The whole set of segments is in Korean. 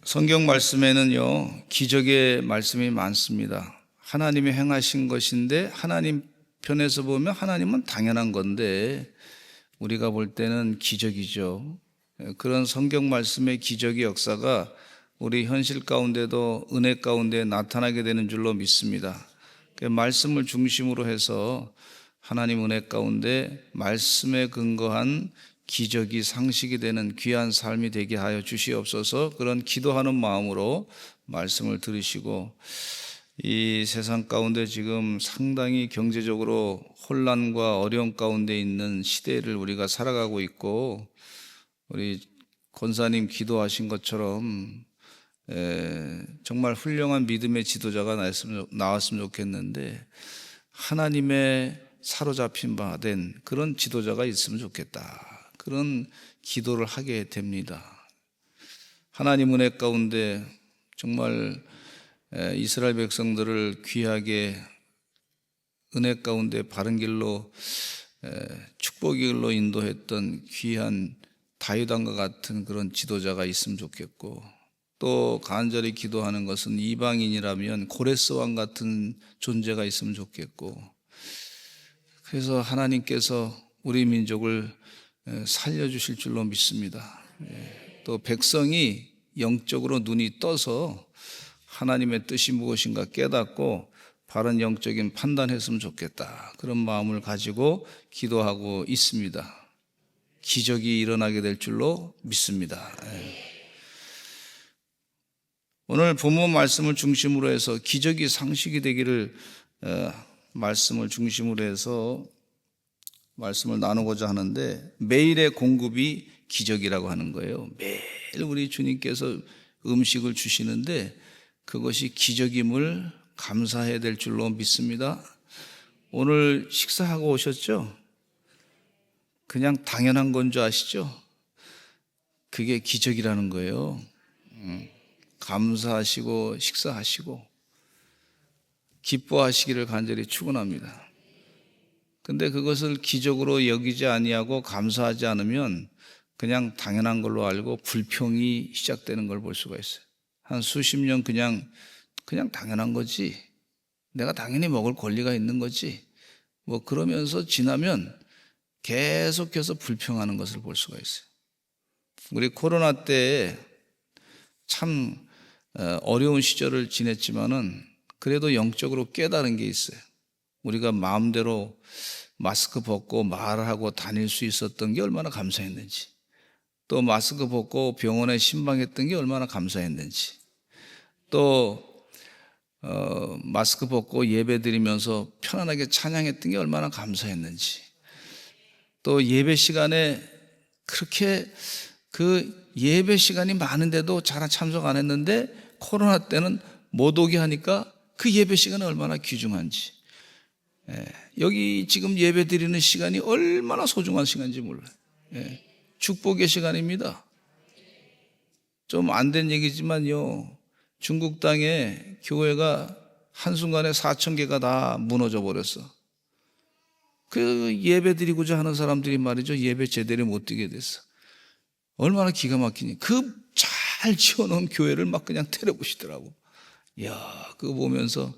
성경 말씀에는요, 기적의 말씀이 많습니다. 하나님이 행하신 것인데 하나님 편에서 보면 하나님은 당연한 건데 우리가 볼 때는 기적이죠. 그런 성경 말씀의 기적의 역사가 우리 현실 가운데도 은혜 가운데 나타나게 되는 줄로 믿습니다. 말씀을 중심으로 해서 하나님 은혜 가운데 말씀에 근거한 기적이 상식이 되는 귀한 삶이 되게 하여 주시옵소서. 그런 기도하는 마음으로 말씀을 들으시고, 이 세상 가운데 지금 상당히 경제적으로 혼란과 어려움 가운데 있는 시대를 우리가 살아가고 있고, 우리 권사님 기도하신 것처럼 정말 훌륭한 믿음의 지도자가 나왔으면 좋겠는데, 하나님의 사로잡힌 바 된 그런 지도자가 있으면 좋겠다, 그런 기도를 하게 됩니다. 하나님 은혜 가운데 정말 이스라엘 백성들을 귀하게 은혜 가운데 바른 길로 축복의 길로 인도했던 귀한 다윗 왕과 같은 그런 지도자가 있으면 좋겠고, 또 간절히 기도하는 것은 이방인이라면 고레스 왕 같은 존재가 있으면 좋겠고, 그래서 하나님께서 우리 민족을 살려주실 줄로 믿습니다. 또 백성이 영적으로 눈이 떠서 하나님의 뜻이 무엇인가 깨닫고 바른 영적인 판단했으면 좋겠다, 그런 마음을 가지고 기도하고 있습니다. 기적이 일어나게 될 줄로 믿습니다. 오늘 본문 말씀을 중심으로 해서 기적이 상식이 되기를 말씀을 중심으로 해서 말씀을 나누고자 하는데, 매일의 공급이 기적이라고 하는 거예요. 매일 우리 주님께서 음식을 주시는데 그것이 기적임을 감사해야 될 줄로 믿습니다. 오늘 식사하고 오셨죠? 그냥 당연한 건 줄 아시죠? 그게 기적이라는 거예요. 감사하시고 식사하시고 기뻐하시기를 간절히 축원합니다. 근데 그것을 기적으로 여기지 아니하고 감사하지 않으면 그냥 당연한 걸로 알고 불평이 시작되는 걸 볼 수가 있어요. 한 수십 년 그냥 당연한 거지, 내가 당연히 먹을 권리가 있는 거지, 뭐 그러면서 지나면 계속해서 불평하는 것을 볼 수가 있어요. 우리 코로나 때 참 어려운 시절을 지냈지만은 그래도 영적으로 깨달은 게 있어요. 우리가 마음대로 마스크 벗고 말하고 다닐 수 있었던 게 얼마나 감사했는지, 또 마스크 벗고 병원에 신방했던 게 얼마나 감사했는지, 또 마스크 벗고 예배 드리면서 편안하게 찬양했던 게 얼마나 감사했는지, 또 예배 시간에 그렇게 그 예배 시간이 많은데도 잘 참석 안 했는데 코로나 때는 못 오게 하니까 그 예배 시간이 얼마나 귀중한지, 여기 지금 예배 드리는 시간이 얼마나 소중한 시간인지 몰라요. 축복의 시간입니다. 좀 안 된 얘기지만요, 중국 땅에 교회가 한순간에 4,000개가 다 무너져 버렸어. 그 예배 드리고자 하는 사람들이 말이죠, 예배 제대로 못 드리게 됐어. 얼마나 기가 막히니. 그 잘 지어놓은 교회를 막 그냥 때려부시더라고. 이야, 그거 보면서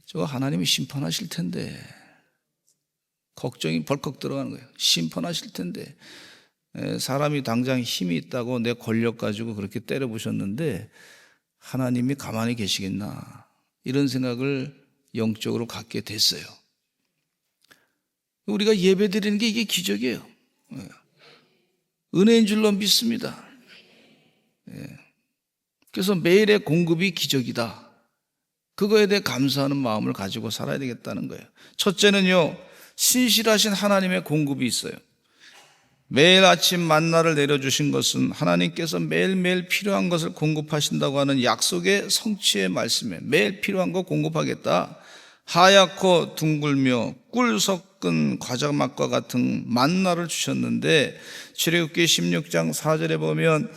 저 하나님이 심판하실 텐데, 걱정이 벌컥 들어가는 거예요. 심판하실 텐데, 사람이 당장 힘이 있다고 내 권력 가지고 그렇게 때려부셨는데 하나님이 가만히 계시겠나, 이런 생각을 영적으로 갖게 됐어요. 우리가 예배 드리는 게 이게 기적이에요. 은혜인 줄로 믿습니다. 그래서 매일의 공급이 기적이다, 그거에 대해 감사하는 마음을 가지고 살아야 되겠다는 거예요. 첫째는요, 신실하신 하나님의 공급이 있어요. 매일 아침 만나를 내려주신 것은 하나님께서 매일매일 필요한 것을 공급하신다고 하는 약속의 성취의 말씀에 매일 필요한 거 공급하겠다. 하얗고 둥글며 꿀 섞은 과자 맛과 같은 만나를 주셨는데, 출애굽기 16장 4절에 보면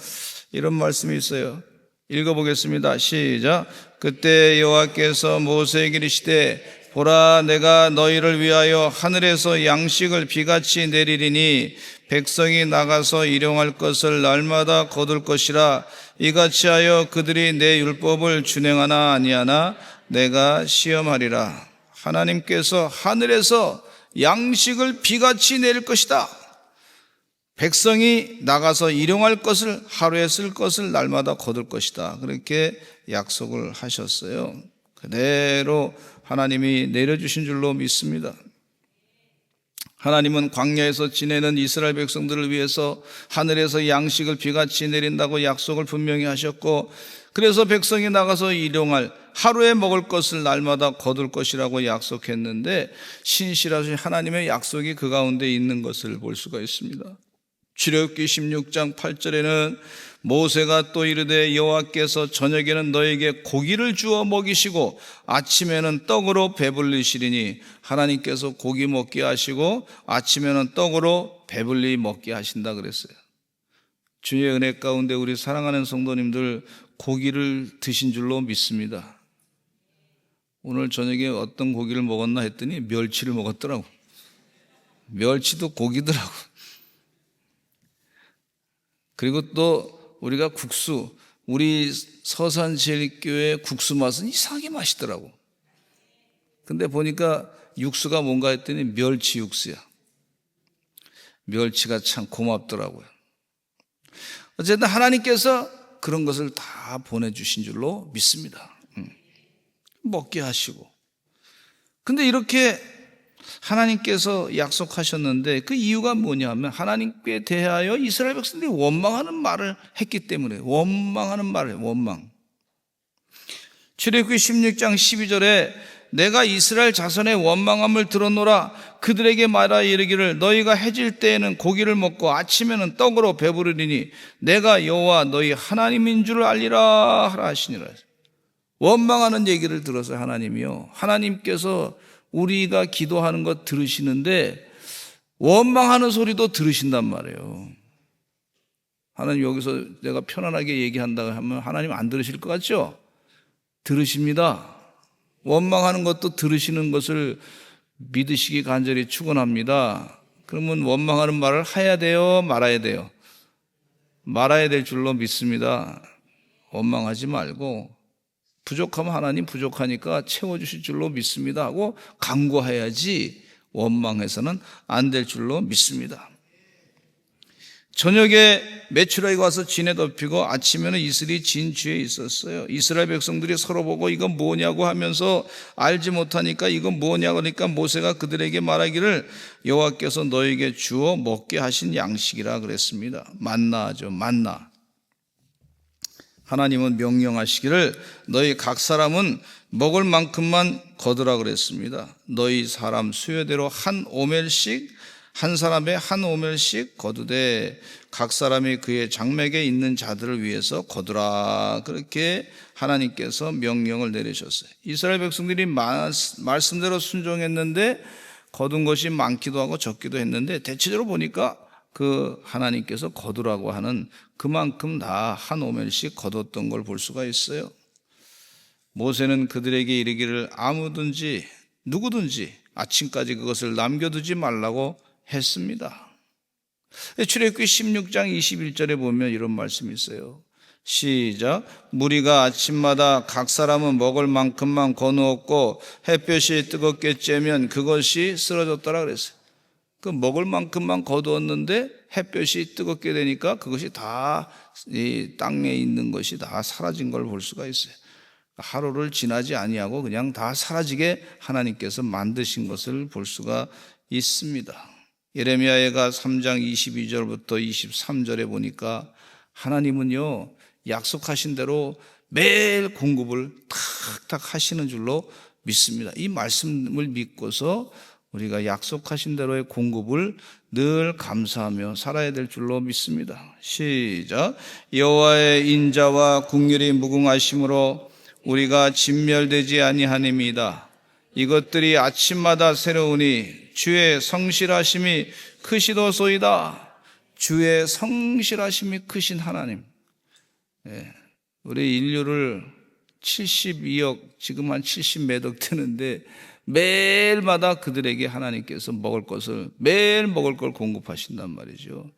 이런 말씀이 있어요. 읽어보겠습니다. 시작. 그때 여호와께서 모세에게 이르시되 보라, 내가 너희를 위하여 하늘에서 양식을 비같이 내리리니 백성이 나가서 일용할 것을 날마다 거둘 것이라. 이같이 하여 그들이 내 율법을 준행하나 아니하나 내가 시험하리라. 하나님께서 하늘에서 양식을 비같이 내릴 것이다. 백성이 나가서 일용할 것을, 하루에 쓸 것을 날마다 거둘 것이다. 그렇게 약속을 하셨어요. 그대로 하나님이 내려주신 줄로 믿습니다. 하나님은 광야에서 지내는 이스라엘 백성들을 위해서 하늘에서 양식을 비같이 내린다고 약속을 분명히 하셨고, 그래서 백성이 나가서 일용할, 하루에 먹을 것을 날마다 거둘 것이라고 약속했는데, 신실하신 하나님의 약속이 그 가운데 있는 것을 볼 수가 있습니다. 출애굽기 16장 8절에는 모세가 또 이르되 여호와께서 저녁에는 너에게 고기를 주어 먹이시고 아침에는 떡으로 배불리시리니, 하나님께서 고기 먹게 하시고 아침에는 떡으로 배불리 먹게 하신다 그랬어요. 주의 은혜 가운데 우리 사랑하는 성도님들, 고기를 드신 줄로 믿습니다. 오늘 저녁에 어떤 고기를 먹었나 했더니 멸치를 먹었더라고. 멸치도 고기더라고. 그리고 또 우리가 국수, 우리 서산제일교회 국수 맛은 이상하게 맛있더라고. 근데 보니까 육수가 뭔가 했더니 멸치 육수야. 멸치가 참 고맙더라고요. 어쨌든 하나님께서 그런 것을 다 보내주신 줄로 믿습니다. 먹게 하시고. 근데 이렇게 하나님께서 약속하셨는데 그 이유가 뭐냐면, 하나님께 대하여 이스라엘 백성들이 원망하는 말을 했기 때문에. 원망하는 말을 해요. 원망. 출애굽기 16장 12절에 내가 이스라엘 자손의 원망함을 들었노라. 그들에게 말하여 이르기를 너희가 해질 때에는 고기를 먹고 아침에는 떡으로 배부르리니 내가 여호와 너희 하나님인 줄 알리라 하라 하시니라. 원망하는 얘기를 들어서 하나님이요, 하나님께서 우리가 기도하는 것 들으시는데 원망하는 소리도 들으신단 말이에요. 하나님, 여기서 내가 편안하게 얘기한다고 하면 하나님 안 들으실 것 같죠? 들으십니다. 원망하는 것도 들으시는 것을 믿으시기 간절히 축원합니다. 그러면 원망하는 말을 해야 돼요, 말아야 돼요? 말아야 될 줄로 믿습니다. 원망하지 말고 부족하면 하나님 부족하니까 채워주실 줄로 믿습니다 하고 간구해야지, 원망해서는 안 될 줄로 믿습니다. 저녁에 메추라기가 와서 진에 덮이고 아침에는 이슬이 진 뒤에 있었어요. 이스라엘 백성들이 서로 보고 이건 뭐냐고 하면서 알지 못하니까 이건 뭐냐고 하니까 모세가 그들에게 말하기를 여호와께서 너에게 주어 먹게 하신 양식이라 그랬습니다. 만나죠, 만나. 하나님은 명령하시기를 너희 각 사람은 먹을 만큼만 거두라 그랬습니다. 너희 사람 수요대로 한 오멜씩, 한 사람의 한 오멜씩 거두되 각 사람이 그의 장맥에 있는 자들을 위해서 거두라. 그렇게 하나님께서 명령을 내리셨어요. 이스라엘 백성들이 말씀대로 순종했는데 거둔 것이 많기도 하고 적기도 했는데, 대체적으로 보니까 그 하나님께서 거두라고 하는 그만큼 다 한 오멜씩 거뒀던 걸 볼 수가 있어요. 모세는 그들에게 이르기를 아무든지 누구든지 아침까지 그것을 남겨두지 말라고 했습니다. 출애굽기 16장 21절에 보면 이런 말씀이 있어요. 시작. 무리가 아침마다 각 사람은 먹을 만큼만 거두었고 햇볕이 뜨겁게 쬐면 그것이 쓰러졌더라 그랬어요. 그 먹을 만큼만 거두었는데 햇볕이 뜨겁게 되니까 그것이 다 이 땅에 있는 것이 다 사라진 걸 볼 수가 있어요. 하루를 지나지 아니하고 그냥 다 사라지게 하나님께서 만드신 것을 볼 수가 있습니다. 예레미야가 3장 22절부터 23절에 보니까 하나님은요, 약속하신 대로 매일 공급을 탁탁 하시는 줄로 믿습니다. 이 말씀을 믿고서 우리가 약속하신 대로의 공급을 늘 감사하며 살아야 될 줄로 믿습니다. 시작. 여호와의 인자와 긍휼이 무궁하심으로 우리가 진멸되지 아니하님이다. 이것들이 아침마다 새로우니 주의 성실하심이 크시도소이다. 주의 성실하심이 크신 하나님. 우리 인류를 72억, 지금 한 70몇 억 되는데 매일마다 그들에게 하나님께서 먹을 것을, 매일 먹을 걸 공급하신단 말이죠.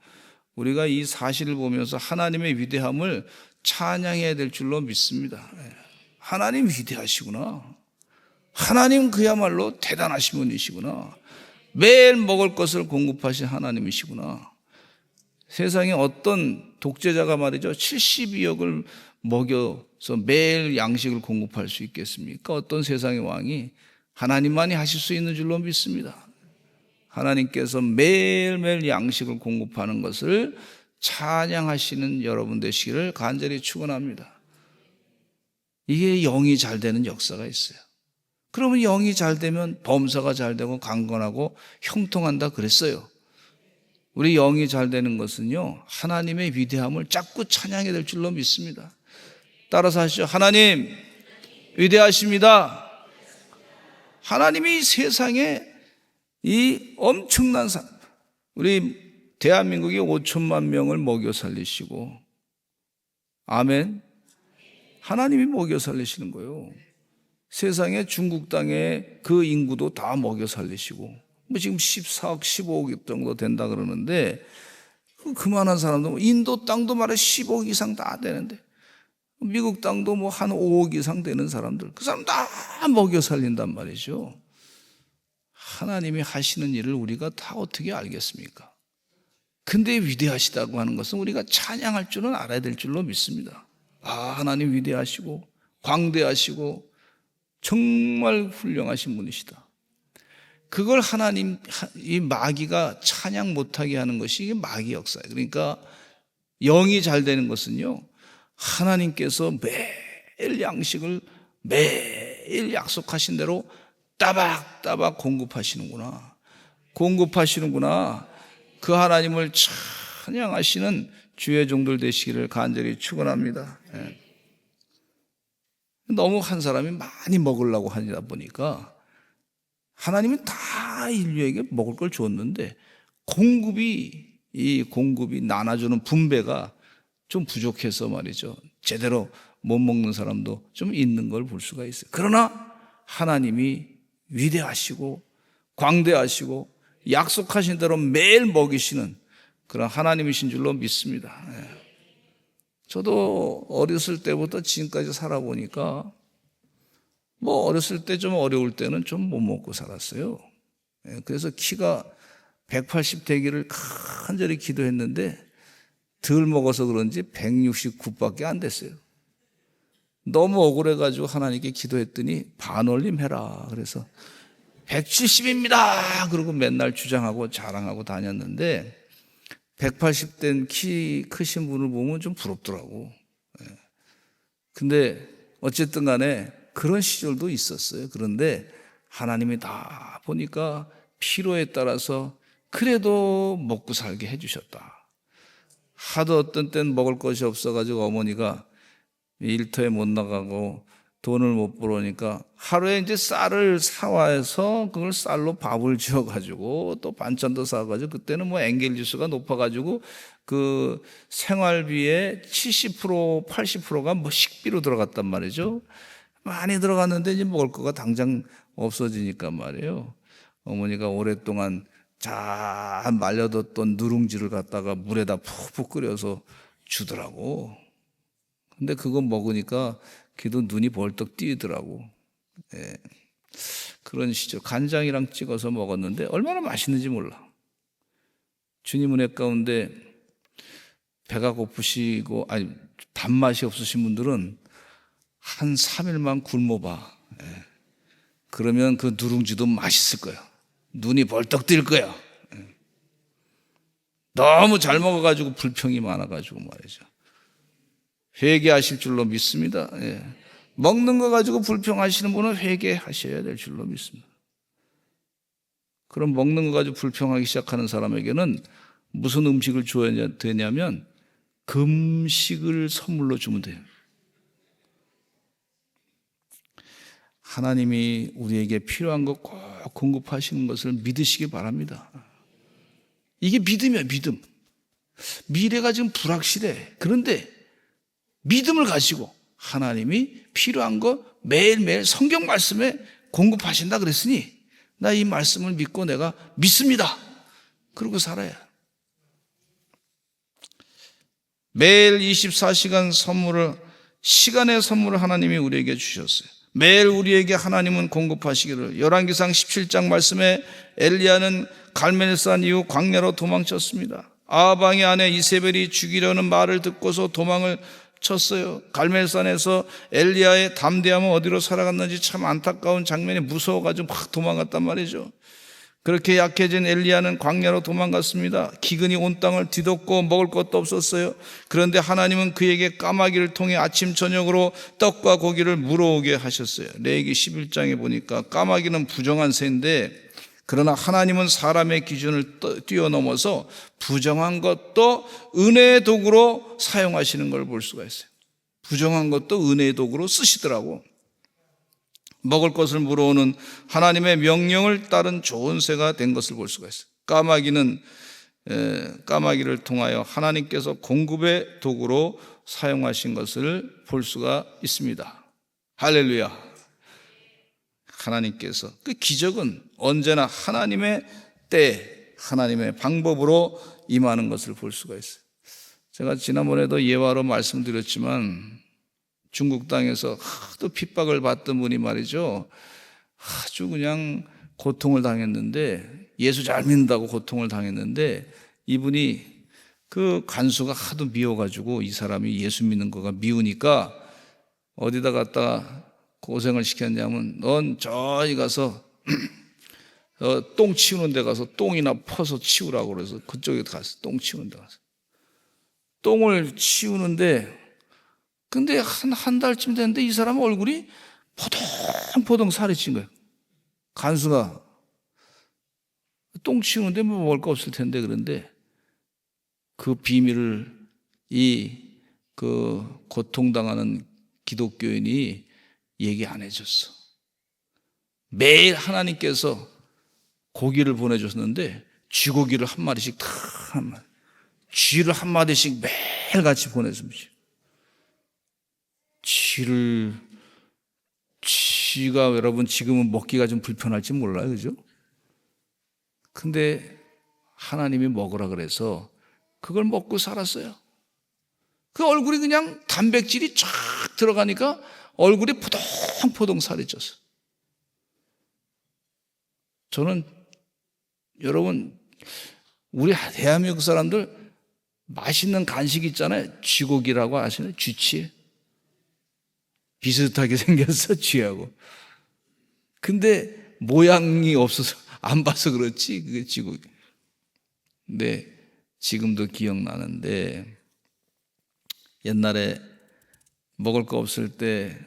우리가 이 사실을 보면서 하나님의 위대함을 찬양해야 될 줄로 믿습니다. 하나님 위대하시구나. 하나님 그야말로 대단하신 분이시구나. 매일 먹을 것을 공급하신 하나님이시구나. 세상에 어떤 독재자가 말이죠, 72억을 먹여서 매일 양식을 공급할 수 있겠습니까? 어떤 세상의 왕이 하나님만이 하실 수 있는 줄로 믿습니다. 하나님께서 매일매일 양식을 공급하는 것을 찬양하시는 여러분 되시기를 간절히 축원합니다. 이게 영이 잘 되는 역사가 있어요. 그러면 영이 잘 되면 범사가 잘 되고 강건하고 형통한다 그랬어요. 우리 영이 잘 되는 것은요, 하나님의 위대함을 자꾸 찬양해야 될 줄로 믿습니다. 따라서 하시죠. 하나님 위대하십니다. 하나님이 세상에 이 엄청난 우리 대한민국이 5천만 명을 먹여 살리시고, 아멘. 하나님이 먹여 살리시는 거예요. 세상에 중국 땅에 그 인구도 다 먹여 살리시고, 뭐 지금 14억, 15억 정도 된다 그러는데, 그만한 사람도, 인도 땅도 말해 10억 이상 다 되는데, 미국 땅도 뭐 한 5억 이상 되는 사람들, 그 사람 다 먹여 살린단 말이죠. 하나님이 하시는 일을 우리가 다 어떻게 알겠습니까? 근데 위대하시다고 하는 것은 우리가 찬양할 줄은 알아야 될 줄로 믿습니다. 하나님 위대하시고 광대하시고 정말 훌륭하신 분이시다. 그걸 하나님, 이 마귀가 찬양 못하게 하는 것이 이게 마귀 역사예요. 그러니까 영이 잘 되는 것은요, 하나님께서 매일 양식을 매일 약속하신 대로 따박따박 공급하시는구나. 그 하나님을 찬양하시는 주의 종들 되시기를 간절히 축원합니다. 너무 한 사람이 많이 먹으려고 하다 보니까 하나님은 다 인류에게 먹을 걸 줬는데 이 공급이 나눠주는 분배가 좀 부족해서 말이죠, 제대로 못 먹는 사람도 좀 있는 걸 볼 수가 있어요. 그러나 하나님이 위대하시고 광대하시고 약속하신 대로 매일 먹이시는 그런 하나님이신 줄로 믿습니다. 저도 어렸을 때부터 지금까지 살아보니까 뭐 어렸을 때 좀 어려울 때는 좀 못 먹고 살았어요. 그래서 키가 180 되기를 간절히 기도했는데 덜 먹어서 그런지 169밖에 안 됐어요. 너무 억울해가지고 하나님께 기도했더니 반올림 해라. 그래서 170입니다. 그러고 맨날 주장하고 자랑하고 다녔는데 180된 키 크신 분을 보면 좀 부럽더라고. 근데 어쨌든 간에 그런 시절도 있었어요. 그런데 하나님이 다 보니까 필요에 따라서 그래도 먹고 살게 해주셨다. 하도 어떤 땐 먹을 것이 없어가지고 어머니가 일터에 못 나가고 돈을 못 벌으니까 하루에 이제 쌀을 사와서 그걸 쌀로 밥을 지어가지고 또 반찬도 사가지고, 그때는 뭐 엔겔지수가 높아가지고 그 생활비의 70%, 80%가 뭐 식비로 들어갔단 말이죠. 많이 들어갔는데 이제 먹을 거가 당장 없어지니까 말이에요. 어머니가 오랫동안 잘 말려뒀던 누룽지를 갖다가 물에다 푹푹 끓여서 주더라고. 근데 그거 먹으니까 걔도 눈이 벌떡 띄더라고. 그런 시절 간장이랑 찍어서 먹었는데 얼마나 맛있는지 몰라. 주님 은혜 가운데 배가 고프시고 단맛이 없으신 분들은 한 3일만 굶어봐. 그러면 그 누룽지도 맛있을 거야. 눈이 벌떡 뜰 거야. 너무 잘 먹어가지고 불평이 많아가지고 말이죠. 회개하실 줄로 믿습니다. 먹는 거 가지고 불평하시는 분은 회개하셔야 될 줄로 믿습니다. 그럼 먹는 거 가지고 불평하기 시작하는 사람에게는 무슨 음식을 줘야 되냐면 금식을 선물로 주면 돼요. 하나님이 우리에게 필요한 것 꼭 공급하시는 것을 믿으시기 바랍니다. 이게 믿음이야, 믿음. 미래가 지금 불확실해. 그런데 믿음을 가지고 하나님이 필요한 거 매일매일 성경 말씀에 공급하신다 그랬으니 나 이 말씀을 믿고 내가 믿습니다. 그러고 살아야. 매일 24시간 시간의 선물을 하나님이 우리에게 주셨어요. 매일 우리에게 하나님은 공급하시기를. 열왕기상 17장 말씀에 엘리야는 갈멜산 이후 광야로 도망쳤습니다. 아방의 아내 이세벨이 죽이려는 말을 듣고서 도망을 쳤어요. 갈멜산에서 엘리야의 담대함은 어디로 살아갔는지 참 안타까운 장면이 무서워가지고 막 도망갔단 말이죠. 그렇게 약해진 엘리야는 광야로 도망갔습니다. 기근이 온 땅을 뒤덮고 먹을 것도 없었어요. 그런데 하나님은 그에게 까마귀를 통해 아침 저녁으로 떡과 고기를 물어오게 하셨어요. 레위기 11장에 보니까 까마귀는 부정한 새인데, 그러나 하나님은 사람의 기준을 뛰어넘어서 부정한 것도 은혜의 도구로 사용하시는 걸 볼 수가 있어요. 부정한 것도 은혜의 도구로 쓰시더라고. 먹을 것을 물어오는 하나님의 명령을 따른 좋은 새가 된 것을 볼 수가 있어요. 까마귀를 통하여 하나님께서 공급의 도구로 사용하신 것을 볼 수가 있습니다. 할렐루야. 하나님께서, 그 기적은 언제나 하나님의 때, 하나님의 방법으로 임하는 것을 볼 수가 있어요. 제가 지난번에도 예화로 말씀드렸지만 중국 땅에서 하도 핍박을 받던 분이 말이죠, 아주 그냥 고통을 당했는데, 예수 잘 믿는다고 고통을 당했는데, 이분이 그 간수가 하도 미워가지고 이 사람이 예수 믿는 거가 미우니까 어디다 갖다가 고생을 시켰냐면, 넌 저기 가서 똥 치우는 데 가서 똥이나 퍼서 치우라고 그래서 그쪽에 가서 똥 치우는 데 가서 똥을 치우는데, 근데 한 달쯤 됐는데 이 사람 얼굴이 포동포동 살이 찐 거예요. 간수가 똥 치우는데 뭐 먹을 거 없을 텐데, 그런데 그 비밀을 그 고통당하는 기독교인이 얘기 안 해줬어. 매일 하나님께서 고기를 보내줬는데 쥐고기를 한 마리씩 쥐를 한 마리씩 매일 같이 보내줍니다. 쥐가 여러분 지금은 먹기가 좀 불편할지 몰라요, 그죠? 근데 하나님이 먹으라 그래서 그걸 먹고 살았어요. 그 얼굴이 그냥 단백질이 쫙 들어가니까 얼굴이 포동포동 살이 쪘어요. 저는 여러분, 우리 대한민국 사람들 맛있는 간식 있잖아요. 쥐고기라고 아시나요? 쥐치. 비슷하게 생겼어, 쥐하고. 근데 모양이 없어서 안 봐서 그렇지, 그게 쥐고기. 근데 지금도 기억나는데, 옛날에 먹을 거 없을 때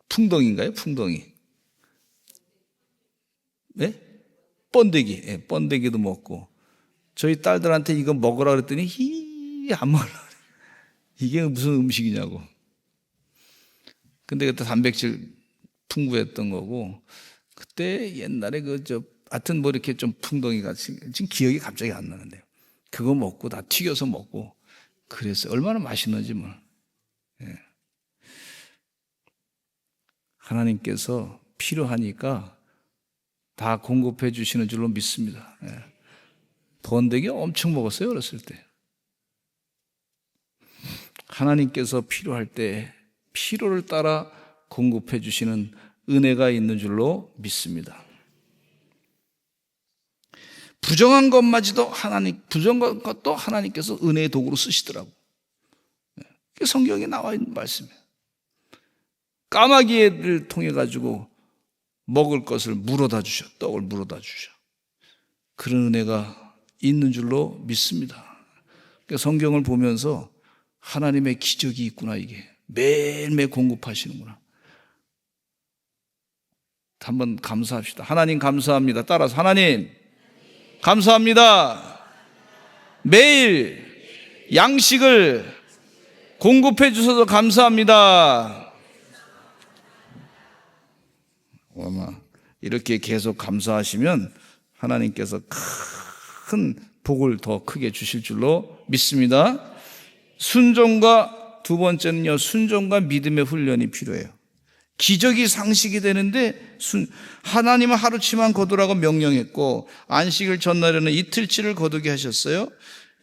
풍덩인가요? 풍덩이. 네? 번데기. 번데기도 먹고. 저희 딸들한테 이거 먹으라 그랬더니 안 먹으라 그래. 이게 무슨 음식이냐고. 근데 그때 단백질 풍부했던 거고, 그때 옛날에 하여튼 뭐 이렇게 좀 풍덩이 같이, 지금 기억이 갑자기 안 나는데요. 그거 먹고 다 튀겨서 먹고 그랬어요. 얼마나 맛있는지 뭐. 예. 하나님께서 필요하니까 다 공급해 주시는 줄로 믿습니다. 예. 번데기 엄청 먹었어요, 어렸을 때. 하나님께서 필요할 때 필요를 따라 공급해 주시는 은혜가 있는 줄로 믿습니다. 부정한 부정한 것도 하나님께서 은혜의 도구로 쓰시더라고. 그게 성경에 나와 있는 말씀이에요. 까마귀를 통해 가지고 먹을 것을 물어다 주셔. 떡을 물어다 주셔. 그런 은혜가 있는 줄로 믿습니다. 그러니까 성경을 보면서 하나님의 기적이 있구나, 이게. 매일매일 공급하시는구나. 한번 감사합시다. 하나님 감사합니다. 따라서 하나님 감사합니다. 매일 양식을 공급해 주셔서 감사합니다. 아마 이렇게 계속 감사하시면 하나님께서 큰 복을 더 크게 주실 줄로 믿습니다. 순종과 두 번째는요, 순종과 믿음의 훈련이 필요해요. 기적이 상식이 되는데 하나님은 하루치만 거두라고 명령했고 안식일 전날에는 이틀치를 거두게 하셨어요.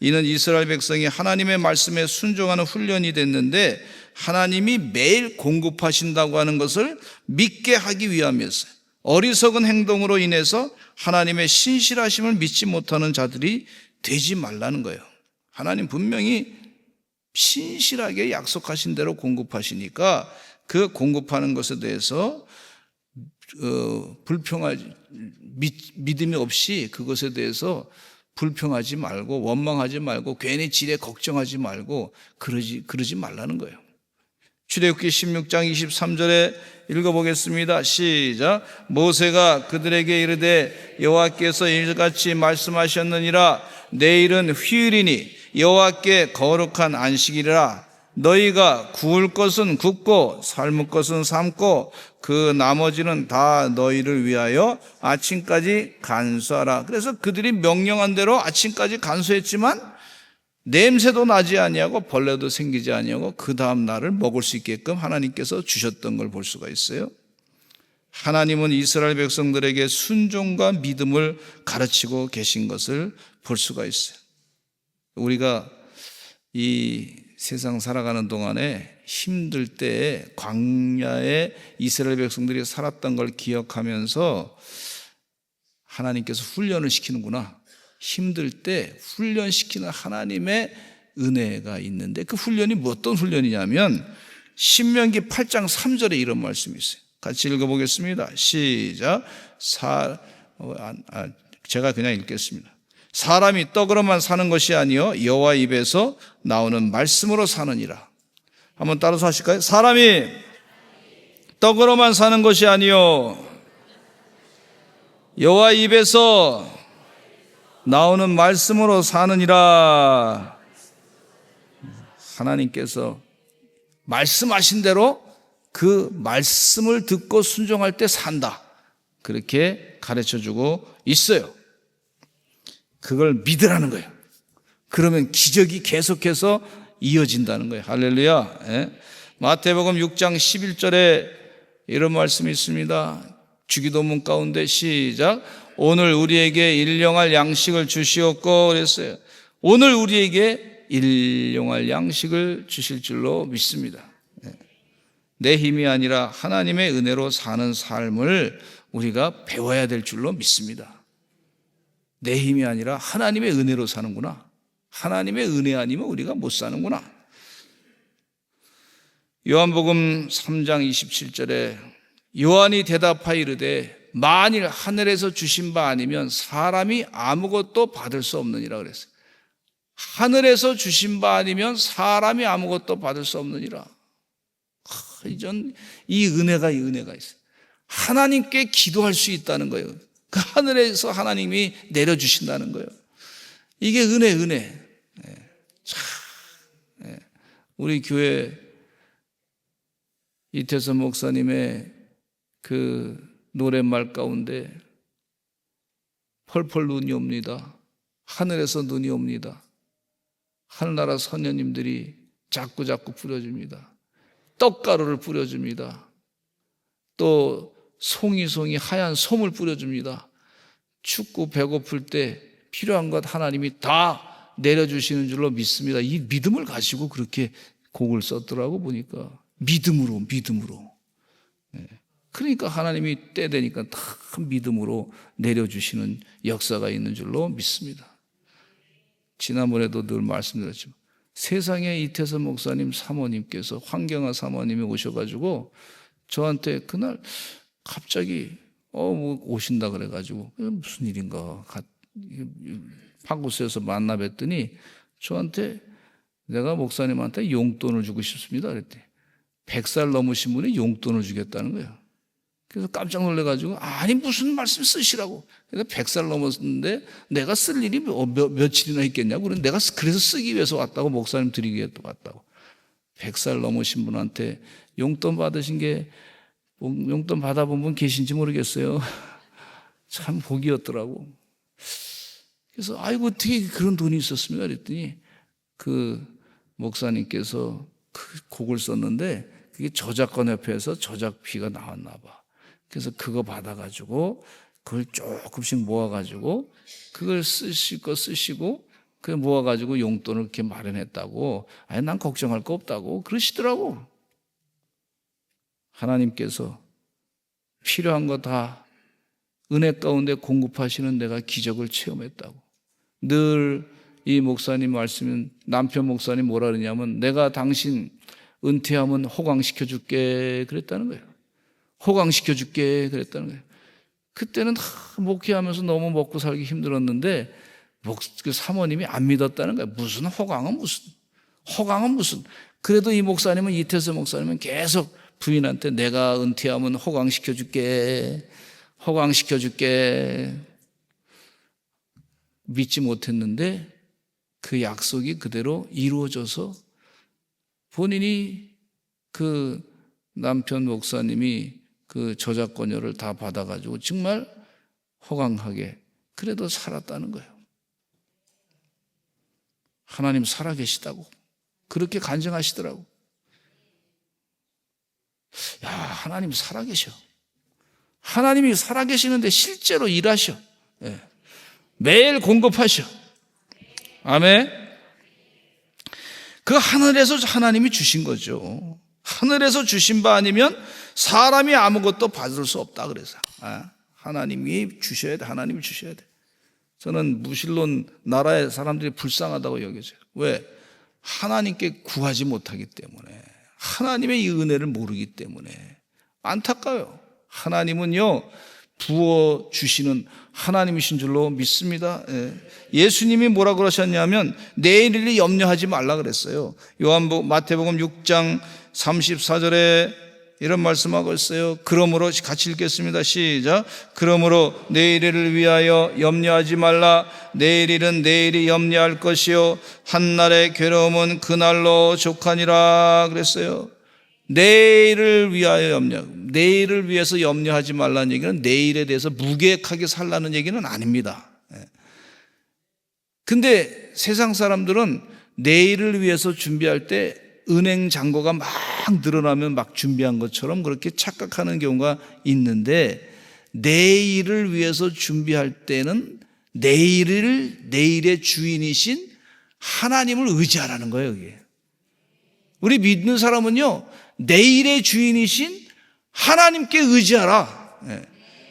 이는 이스라엘 백성이 하나님의 말씀에 순종하는 훈련이 됐는데 하나님이 매일 공급하신다고 하는 것을 믿게 하기 위함이었어요. 어리석은 행동으로 인해서 하나님의 신실하심을 믿지 못하는 자들이 되지 말라는 거예요. 하나님 분명히 신실하게 약속하신 대로 공급하시니까 그 공급하는 것에 대해서 믿음이 없이 그것에 대해서 불평하지 말고 원망하지 말고 괜히 지레 걱정하지 말고 그러지 말라는 거예요. 출애굽기 16장 23절에 읽어보겠습니다. 시작. 모세가 그들에게 이르되 여호와께서 이같이 말씀하셨느니라. 내일은 휴일이니 여호와께 거룩한 안식일이라. 너희가 구울 것은 굽고 삶을 것은 삶고 그 나머지는 다 너희를 위하여 아침까지 간수하라. 그래서 그들이 명령한 대로 아침까지 간수했지만 냄새도 나지 아니하고 벌레도 생기지 아니하고 그 다음 날을 먹을 수 있게끔 하나님께서 주셨던 걸 볼 수가 있어요. 하나님은 이스라엘 백성들에게 순종과 믿음을 가르치고 계신 것을 볼 수가 있어요. 우리가 이 세상 살아가는 동안에 힘들 때에 광야에 이스라엘 백성들이 살았던 걸 기억하면서 하나님께서 훈련을 시키는구나. 힘들 때 훈련시키는 하나님의 은혜가 있는데 그 훈련이 어떤 훈련이냐면 신명기 8장 3절에 이런 말씀이 있어요. 같이 읽어보겠습니다. 시작. 제가 그냥 읽겠습니다. 사람이 떡으로만 사는 것이 아니요 여호와 입에서 나오는 말씀으로 사느니라. 한번 따라서 하실까요? 사람이 떡으로만 사는 것이 아니요 여호와 입에서 나오는 말씀으로 사느니라. 하나님께서 말씀하신 대로 그 말씀을 듣고 순종할 때 산다. 그렇게 가르쳐주고 있어요. 그걸 믿으라는 거예요. 그러면 기적이 계속해서 이어진다는 거예요. 할렐루야. 예. 마태복음 6장 11절에 이런 말씀이 있습니다. 주기도문 가운데 시작. 오늘 우리에게 일용할 양식을 주시옵고 그랬어요. 오늘 우리에게 일용할 양식을 주실 줄로 믿습니다. 내 힘이 아니라 하나님의 은혜로 사는 삶을 우리가 배워야 될 줄로 믿습니다. 내 힘이 아니라 하나님의 은혜로 사는구나. 하나님의 은혜 아니면 우리가 못 사는구나. 요한복음 3장 27절에 요한이 대답하여 이르되 만일 하늘에서 주신 바 아니면 사람이 아무것도 받을 수 없느니라 그랬어요. 하늘에서 주신 바 아니면 사람이 아무것도 받을 수 없느니라. 이 은혜가 있어요. 하나님께 기도할 수 있다는 거예요. 그 하늘에서 하나님이 내려주신다는 거예요. 이게 은혜. 우리 교회 이태선 목사님의 그 노랫말 가운데 펄펄 눈이 옵니다. 하늘에서 눈이 옵니다. 하늘나라 선녀님들이 자꾸 뿌려줍니다. 떡가루를 뿌려줍니다. 또 송이 하얀 솜을 뿌려줍니다. 춥고 배고플 때 필요한 것 하나님이 다 내려주시는 줄로 믿습니다. 이 믿음을 가지고 그렇게 곡을 썼더라고 보니까 믿음으로. 그러니까 하나님이 때 되니까 다 믿음으로 내려주시는 역사가 있는 줄로 믿습니다. 지난번에도 늘 말씀드렸지만 세상에 이태선 목사님 사모님께서 황경아 사모님이 오셔가지고 저한테 그날 갑자기 뭐 오신다 그래가지고 무슨 일인가 판구스에서 만나 뵀더니 저한테 내가 목사님한테 용돈을 주고 싶습니다 그랬더니 100살 넘으신 분이 용돈을 주겠다는 거예요. 그래서 깜짝 놀래가지고 아니 무슨 말씀 쓰시라고. 그래서 100살 넘었는데 내가 쓸 일이 며칠이나 있겠냐고. 그래서 내가 그래서 쓰기 위해서 왔다고 목사님 드리기 위해서 왔다고. 100살 넘으신 분한테 용돈 받아본 분 계신지 모르겠어요. 참 복이었더라고. 그래서 아이고 어떻게 그런 돈이 있었습니까? 그랬더니 그 목사님께서 그 곡을 썼는데 그게 저작권협회에서 저작비가 나왔나 봐. 그래서 그거 받아가지고 그걸 조금씩 모아가지고 그걸 쓰실 거 쓰시고 그 모아가지고 용돈을 이렇게 마련했다고. 아니 난 걱정할 거 없다고 그러시더라고. 하나님께서 필요한 거 다 은혜 가운데 공급하시는 내가 기적을 체험했다고. 늘 이 목사님 말씀은 남편 목사님 뭐라 그러냐면 내가 당신 은퇴하면 호강시켜 줄게 그랬다는 거예요. 호강시켜 줄게 그랬다는 거예요. 그때는 목회하면서 너무 먹고 살기 힘들었는데 그 사모님이 안 믿었다는 거예요. 무슨 호강은 무슨. 그래도 이 목사님은 이태수 목사님은 계속 부인한테 내가 은퇴하면 호강시켜 줄게. 믿지 못했는데 그 약속이 그대로 이루어져서 본인이 그 남편 목사님이 그 저작권료를 다 받아가지고 정말 호강하게 그래도 살았다는 거예요. 하나님 살아계시다고 그렇게 간증하시더라고. 야, 하나님 살아계셔. 하나님이 살아계시는데 실제로 일하셔. 예. 매일 공급하셔. 아멘. 그 하늘에서 하나님이 주신 거죠. 하늘에서 주신 바 아니면 사람이 아무것도 받을 수 없다 그래서 하나님이 주셔야 돼. 하나님이 주셔야 돼. 저는 무신론 나라의 사람들이 불쌍하다고 여겨져요. 왜? 하나님께 구하지 못하기 때문에, 하나님의 이 은혜를 모르기 때문에 안타까워요. 하나님은요 부어주시는 하나님이신 줄로 믿습니다. 예수님이 뭐라 그러셨냐면 내일을 염려하지 말라 그랬어요. 마태복음 6장 34절에 이런 말씀하고 있어요. 그러므로 같이 읽겠습니다. 시작. 그러므로 내일을 위하여 염려하지 말라. 내일일은 내일이 염려할 것이요 한날의 괴로움은 그날로 족하니라 그랬어요. 내일을 위하여 내일을 위해서 염려하지 말라는 얘기는 내일에 대해서 무계획하게 살라는 얘기는 아닙니다. 근데 세상 사람들은 내일을 위해서 준비할 때 은행 잔고가 막 늘어나면 막 준비한 것처럼 그렇게 착각하는 경우가 있는데, 내일을 위해서 준비할 때는 내일의 주인이신 하나님을 의지하라는 거예요. 이게. 우리 믿는 사람은요 내일의 주인이신 하나님께 의지하라.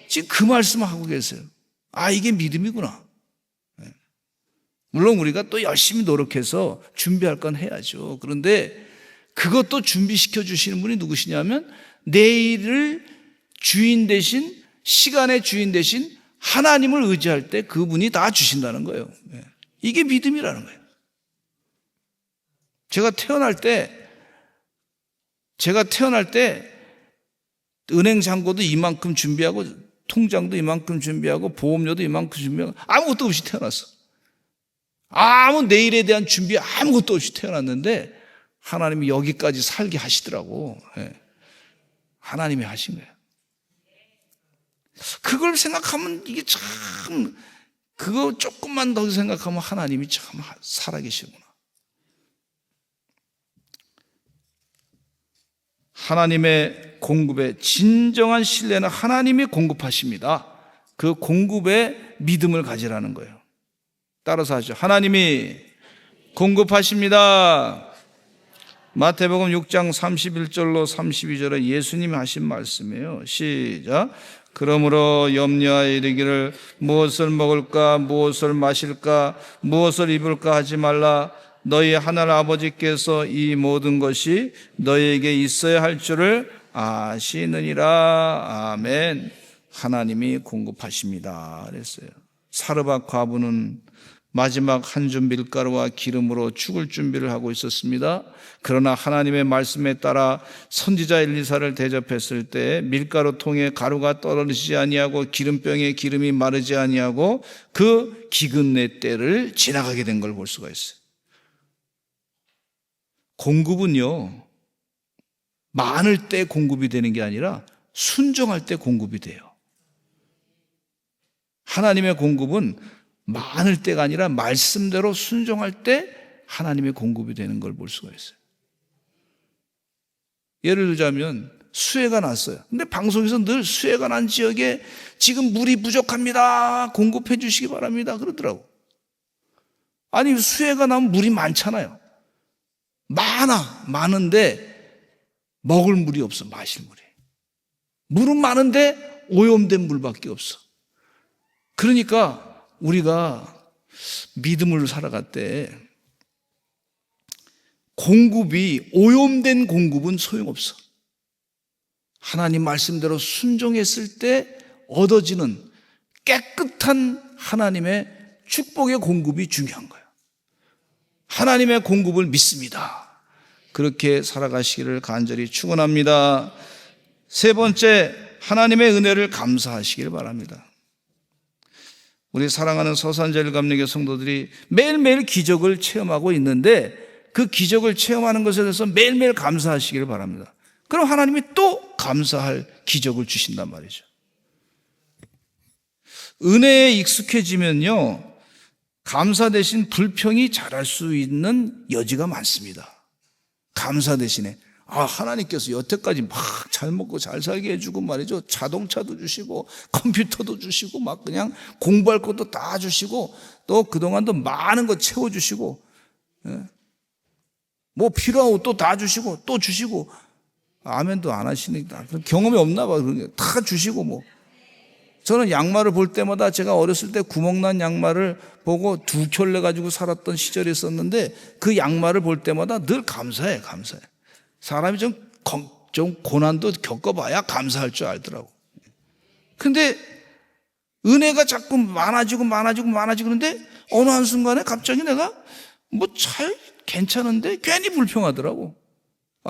지금 그 말씀을 하고 계세요. 이게 믿음이구나. 물론 우리가 또 열심히 노력해서 준비할 건 해야죠. 그런데 그것도 준비시켜 주시는 분이 누구시냐면 내일을 주인 대신, 시간의 주인 대신 하나님을 의지할 때 그분이 다 주신다는 거예요. 이게 믿음이라는 거예요. 제가 태어날 때 은행 잔고도 이만큼 준비하고 통장도 이만큼 준비하고 보험료도 이만큼 준비하고 아무것도 없이 태어났어. 아무 내일에 대한 준비 아무것도 없이 태어났는데 하나님이 여기까지 살게 하시더라고. 하나님이 하신 거예요. 그걸 생각하면 이게 참, 그거 조금만 더 생각하면 하나님이 참 살아계시구나. 하나님의 공급에 진정한 신뢰는 하나님이 공급하십니다. 그 공급에 믿음을 가지라는 거예요. 따라서 하죠. 하나님이 공급하십니다. 마태복음 6장 31절로 32절에 예수님이 하신 말씀이에요. 시작. 그러므로 염려하여 이르기를 무엇을 먹을까 무엇을 마실까 무엇을 입을까 하지 말라. 너희 하늘 아버지께서 이 모든 것이 너희에게 있어야 할 줄을 아시느니라. 아멘. 하나님이 공급하십니다 그랬어요. 사르밧 과부는 마지막 한 줌 밀가루와 기름으로 죽을 준비를 하고 있었습니다. 그러나 하나님의 말씀에 따라 선지자 엘리사를 대접했을 때 밀가루 통에 가루가 떨어지지 아니하고 기름병에 기름이 마르지 아니하고 그 기근의 때를 지나가게 된 걸 볼 수가 있어요. 공급은요 많을 때 공급이 되는 게 아니라 순종할 때 공급이 돼요. 하나님의 공급은 많을 때가 아니라 말씀대로 순종할 때 하나님의 공급이 되는 걸 볼 수가 있어요. 예를 들자면 수해가 났어요. 근데 방송에서 늘 수해가 난 지역에 지금 물이 부족합니다. 공급해 주시기 바랍니다. 그러더라고. 아니, 수해가 나면 물이 많잖아요. 많은데 먹을 물이 없어. 마실 물이. 물은 많은데 오염된 물밖에 없어. 그러니까 우리가 믿음을 살아갈 때 공급이, 오염된 공급은 소용없어. 하나님 말씀대로 순종했을 때 얻어지는 깨끗한 하나님의 축복의 공급이 중요한 거예요. 하나님의 공급을 믿습니다. 그렇게 살아가시기를 간절히 축원합니다. 세 번째, 하나님의 은혜를 감사하시길 바랍니다. 우리 사랑하는 서산제일감리교 성도들이 매일매일 기적을 체험하고 있는데 그 기적을 체험하는 것에 대해서 매일매일 감사하시기를 바랍니다. 그럼 하나님이 또 감사할 기적을 주신단 말이죠. 은혜에 익숙해지면요, 감사 대신 불평이 자랄 수 있는 여지가 많습니다. 감사 대신에 하나님께서 여태까지 막 잘 먹고 잘 살게 해주고 말이죠. 자동차도 주시고 컴퓨터도 주시고 막 그냥 공부할 것도 다 주시고 또 그동안도 많은 거 채워주시고 뭐 필요한 것도 다 주시고 또 주시고, 아멘도 안 하시니까 경험이 없나 봐. 다 주시고 뭐. 저는 양말을 볼 때마다 제가 어렸을 때 구멍난 양말을 보고 두 켤레 가지고 살았던 시절이 있었는데 그 양말을 볼 때마다 늘 감사해. 사람이 좀 고난도 겪어봐야 감사할 줄 알더라고. 근데 은혜가 자꾸 많아지고 그런데 어느 한순간에 갑자기 내가 뭐 잘 괜찮은데 괜히 불평하더라고.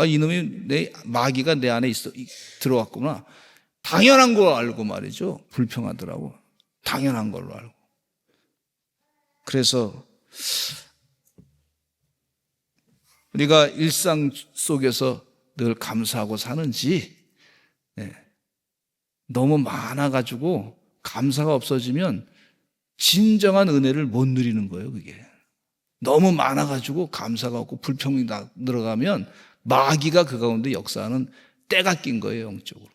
이놈이 마귀가 내 안에 들어왔구나. 당연한 걸 알고 말이죠. 불평하더라고. 당연한 걸로 알고. 그래서 우리가 일상 속에서 늘 감사하고 사는지, 너무 많아가지고 감사가 없어지면 진정한 은혜를 못 누리는 거예요, 그게. 너무 많아가지고 감사가 없고 불평이 들어가면 마귀가 그 가운데 역사하는 때가 낀 거예요, 영적으로.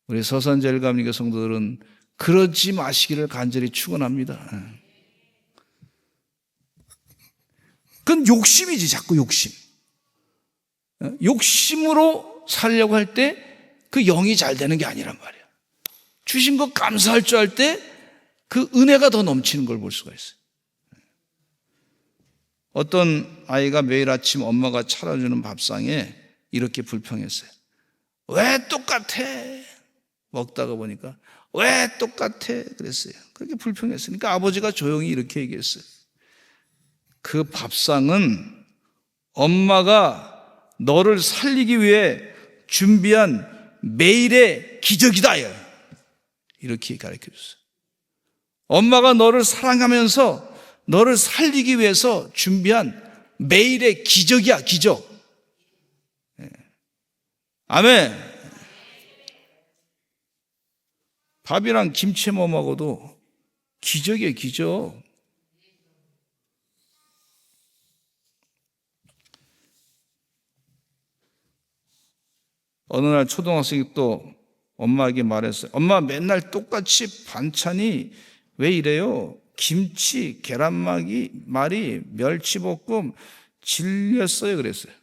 우리 서산제일감리교 성도들은 그러지 마시기를 간절히 축원합니다. 그건 욕심이지, 자꾸 욕심. 욕심으로 살려고 할 때 그 영이 잘 되는 게 아니란 말이야. 주신 거 감사할 줄 알 때 그 은혜가 더 넘치는 걸 볼 수가 있어요. 어떤 아이가 매일 아침 엄마가 차려주는 밥상에 이렇게 불평했어요. 왜 똑같아? 먹다가 보니까 왜 똑같아? 그랬어요. 그렇게 불평했으니까 아버지가 조용히 이렇게 얘기했어요. 그 밥상은 엄마가 너를 살리기 위해 준비한 매일의 기적이다. 이렇게 가르쳐 줬어요. 엄마가 너를 사랑하면서 너를 살리기 위해서 준비한 매일의 기적이야, 기적. 아멘. 밥이랑 김치 먹어도 기적이에요, 기적. 어느 날 초등학생이 또 엄마에게 말했어요. 엄마, 맨날 똑같이 반찬이 왜 이래요? 김치, 계란말이, 멸치볶음 질렸어요. 그랬어요.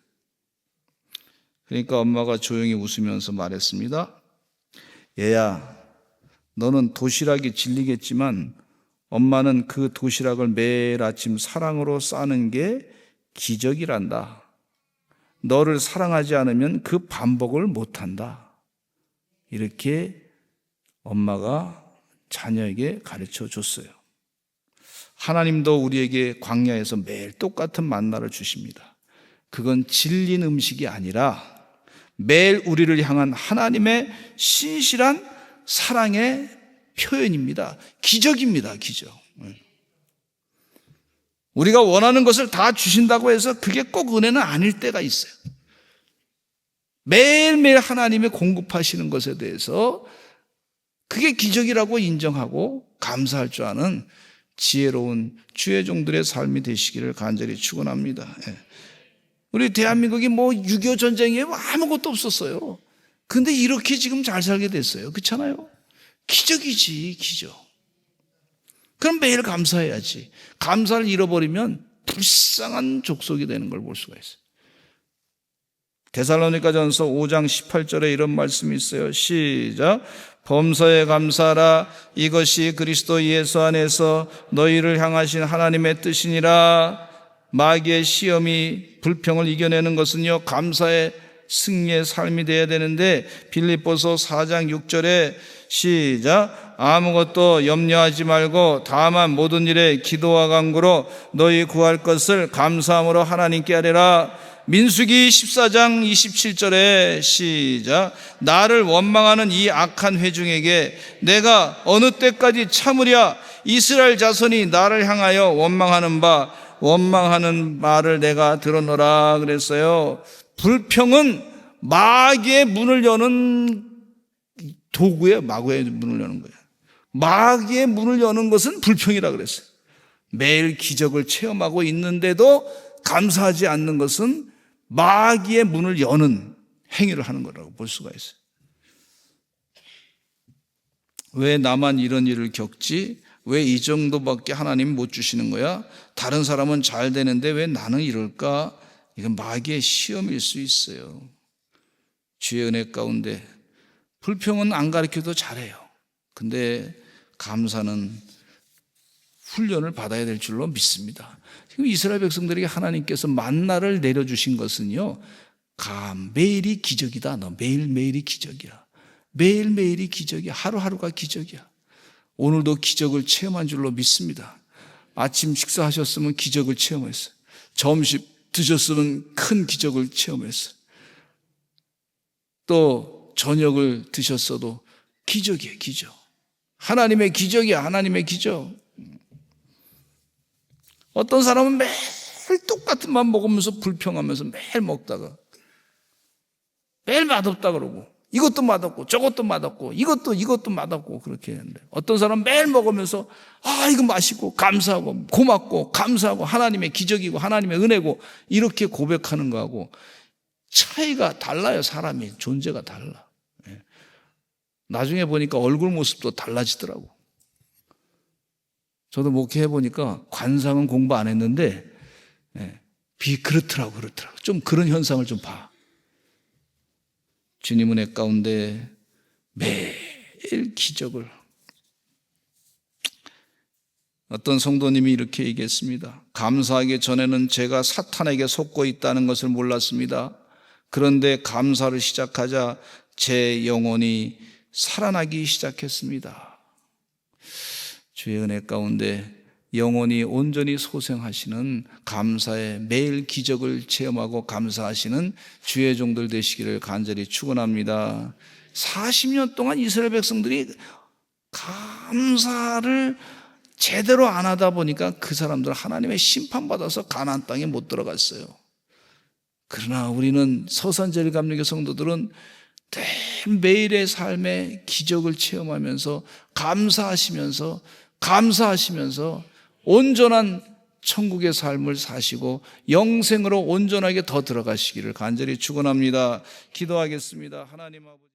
그러니까 엄마가 조용히 웃으면서 말했습니다. 얘야, 너는 도시락이 질리겠지만 엄마는 그 도시락을 매일 아침 사랑으로 싸는 게 기적이란다. 너를 사랑하지 않으면 그 반복을 못한다. 이렇게 엄마가 자녀에게 가르쳐 줬어요. 하나님도 우리에게 광야에서 매일 똑같은 만나를 주십니다. 그건 질린 음식이 아니라 매일 우리를 향한 하나님의 신실한 사랑의 표현입니다. 기적입니다, 기적. 우리가 원하는 것을 다 주신다고 해서 그게 꼭 은혜는 아닐 때가 있어요. 매일매일 하나님이 공급하시는 것에 대해서 그게 기적이라고 인정하고 감사할 줄 아는 지혜로운 주의 종들의 삶이 되시기를 간절히 축원합니다. 우리 대한민국이 6.25 전쟁에 아무것도 없었어요. 근데 이렇게 지금 잘 살게 됐어요. 그렇잖아요? 기적이지, 기적. 그럼 매일 감사해야지. 감사를 잃어버리면 불쌍한 족속이 되는 걸 볼 수가 있어요. 데살로니가전서 5장 18절에 이런 말씀이 있어요. 시작. 범사에 감사하라. 이것이 그리스도 예수 안에서 너희를 향하신 하나님의 뜻이니라. 마귀의 시험이 불평을 이겨내는 것은요, 감사의 승리의 삶이 되어야 되는데, 빌립보서 4장 6절에 시작. 아무것도 염려하지 말고 다만 모든 일에 기도와 간구로 너희 구할 것을 감사함으로 하나님께 아뢰라. 민수기 14장 27절에 시작. 나를 원망하는 이 악한 회중에게 내가 어느 때까지 참으랴. 이스라엘 자손이 나를 향하여 원망하는 말을 내가 들었노라 그랬어요. 불평은 마귀의 문을 여는 도구예요. 마귀의 문을 여는 거예요. 마귀의 문을 여는 것은 불평이라 그랬어요. 매일 기적을 체험하고 있는데도 감사하지 않는 것은 마귀의 문을 여는 행위를 하는 거라고 볼 수가 있어요. 왜 나만 이런 일을 겪지? 왜 이 정도밖에 하나님 못 주시는 거야? 다른 사람은 잘 되는데 왜 나는 이럴까? 이건 마귀의 시험일 수 있어요. 주의 은혜 가운데 불평은 안 가르쳐도 잘해요. 근데 감사는 훈련을 받아야 될 줄로 믿습니다. 지금 이스라엘 백성들에게 하나님께서 만나를 내려주신 것은요, 매일이 기적이다. 너 매일매일이 기적이야. 매일매일이 기적이야. 하루하루가 기적이야. 오늘도 기적을 체험한 줄로 믿습니다. 아침 식사하셨으면 기적을 체험했어요. 점심 드셨으면 큰 기적을 체험했어요. 또 저녁을 드셨어도 기적이에요, 기적. 하나님의 기적이야, 하나님의 기적. 어떤 사람은 매일 똑같은 밥 먹으면서 불평하면서 매일 먹다가 매일 맛없다 그러고 이것도 맛없고 저것도 맛없고 이것도 맛없고 그렇게 했는데, 어떤 사람은 매일 먹으면서 이거 맛있고 감사하고 고맙고 감사하고 하나님의 기적이고 하나님의 은혜고 이렇게 고백하는 거하고 차이가 달라요. 사람이 존재가 달라. 나중에 보니까 얼굴 모습도 달라지더라고. 저도 목회해 보니까 관상은 공부 안 했는데 그렇더라고. 좀 그런 현상을 좀 봐. 주님 은혜 가운데 매일 기적을. 어떤 성도님이 이렇게 얘기했습니다. 감사하기 전에는 제가 사탄에게 속고 있다는 것을 몰랐습니다. 그런데 감사를 시작하자 제 영혼이 살아나기 시작했습니다. 주의 은혜 가운데 영혼이 온전히 소생하시는 감사의 매일 기적을 체험하고 감사하시는 주의 종들 되시기를 간절히 축원합니다. 40년 동안 이스라엘 백성들이 감사를 제대로 안 하다 보니까 그 사람들 하나님의 심판받아서 가나안 땅에 못 들어갔어요. 그러나 우리는 서산제일감리교 성도들은 매일의 삶의 기적을 체험하면서 감사하시면서 온전한 천국의 삶을 사시고 영생으로 온전하게 더 들어가시기를 간절히 축원합니다. 기도하겠습니다. 하나님 아버지.